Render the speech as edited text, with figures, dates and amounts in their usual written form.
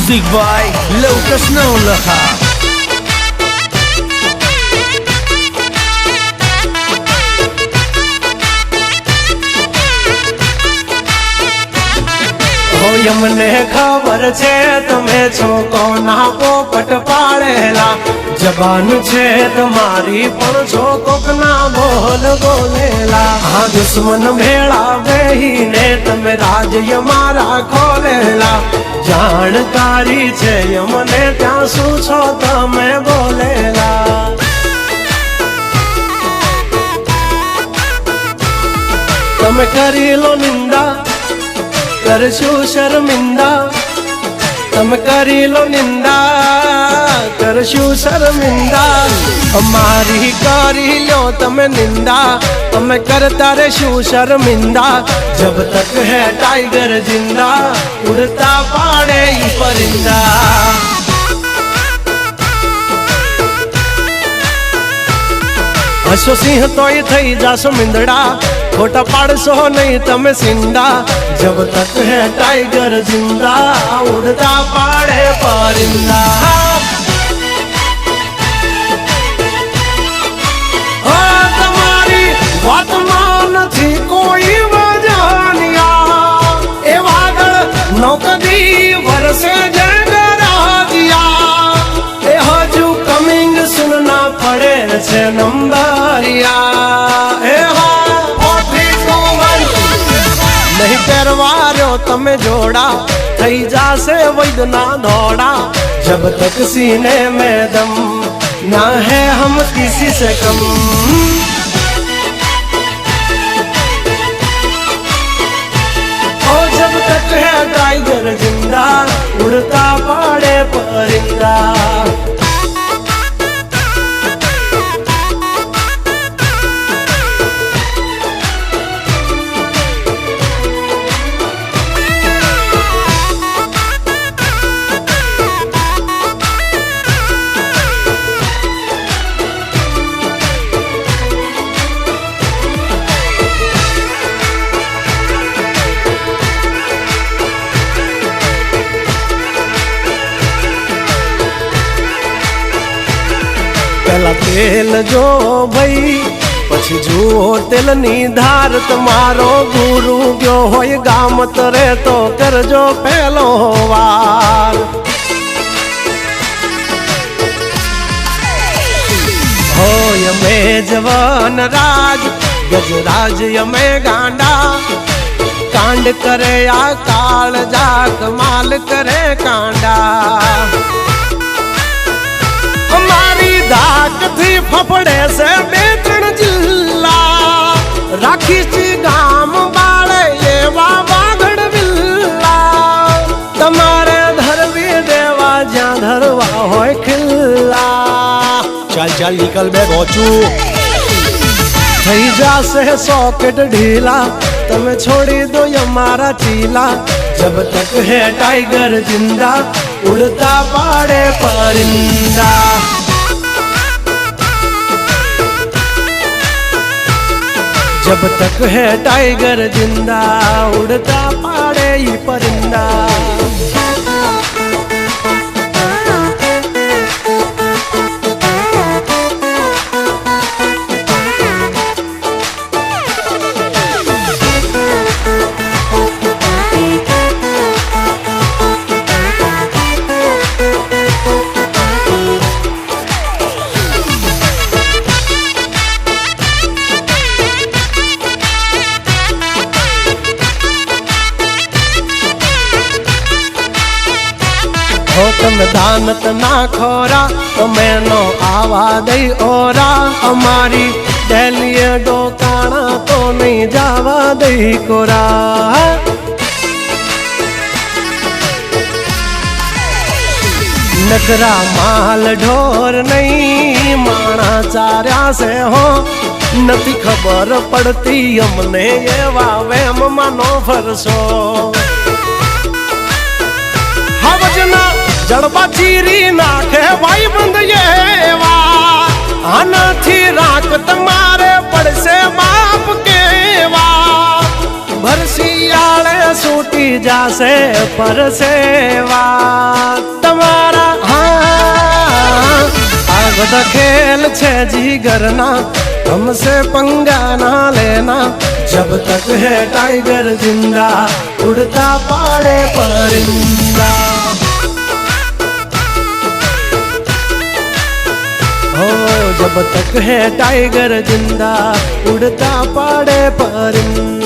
Music by Lucas Nolaha. यमने खबर छे तमे छो कोना पोपट पाड़ेला जबान छे तुम्हारी पण छो कोकना बोल बोलेला हाँ दुश्मन भेड़ा बेहीने तमे राज यमारा खोलेला जानकारी छे यमने त्या शू छो तमे बोलेला तमे करी लो निंदा करशु शर्मिंदा तम करी लो निंदा करशु शर्मिंदा हमारी करी लो तम निंदा तम करता रेशु शर्मिंदा जब तक है टाइगर जिंदा उड़ता पाड़े ही परिंदा हसो सिंह तो ही थई जासो मिंदड़ा खोटा पाड़सो नहीं तमे सिंदा जब तक है टाइगर जिंदा उड़ता पाड़े परिंदा तुम्हारी बात मान थी कोई वजानिया ए वागड़ नौकदी वर्षे जगरा दिया ए हजू कमिंग सुनना पड़े छे नंबरिया नहीं परवारो तमे जोड़ा थई जासे वैदना दौड़ा जब तक सीने में दम ना है हम किसी से कम और जब तक है टाइगर जिंदा उड़ता पाड़े परिंदा पहला तेल जो भई पछी जुओ तेल नी धार तुम्हारो गुरु गयो होय गाम तरे तो करजो पहलो वार होय में जवान राज गजराज यमे गांडा कांड करे या काल जाक माल करे कांडा धाक थी फफड़े से बेतण जिल्ला राखी ची गाम बाळे ये बागड़ विल्ला तमारे धरवी देवा ज्या धरवा होय खिल्ला चल चल निकल बे गोचू थई जासे सॉकेट ढीला तमे छोड़ी दो यमारा चीला जब तक है टाइगर जिंदा उड़ता पाड़े परिंदा जब तक है टाइगर जिंदा उड़ता पाड़े ही परिंदा तम दानत ना खोरा तमें नो आवा दई ओरा हमारी दहलिए डोकाना तो नहीं जावा दई कोरा नगरा माल ढोर नहीं माना चार्या से हो नती खबर पड़ती हमने ये वावे मानो फरसो हवजना जड़बा चीरी नाखे भाई बंद ये वा आना थी राख तुम्हारे पड़से बाप के वा भरसी आले सूटी जा से परसेवा तमारा। हाँ आ बधा खेल छे जीगरना, हमसे पंगा ना लेना। जब तक है टाइगर जिंदा, उड़ता पाड़े परिंदा। हो जब तक है टाइगर जिंदा, उड़ता पाड़े परिंदा।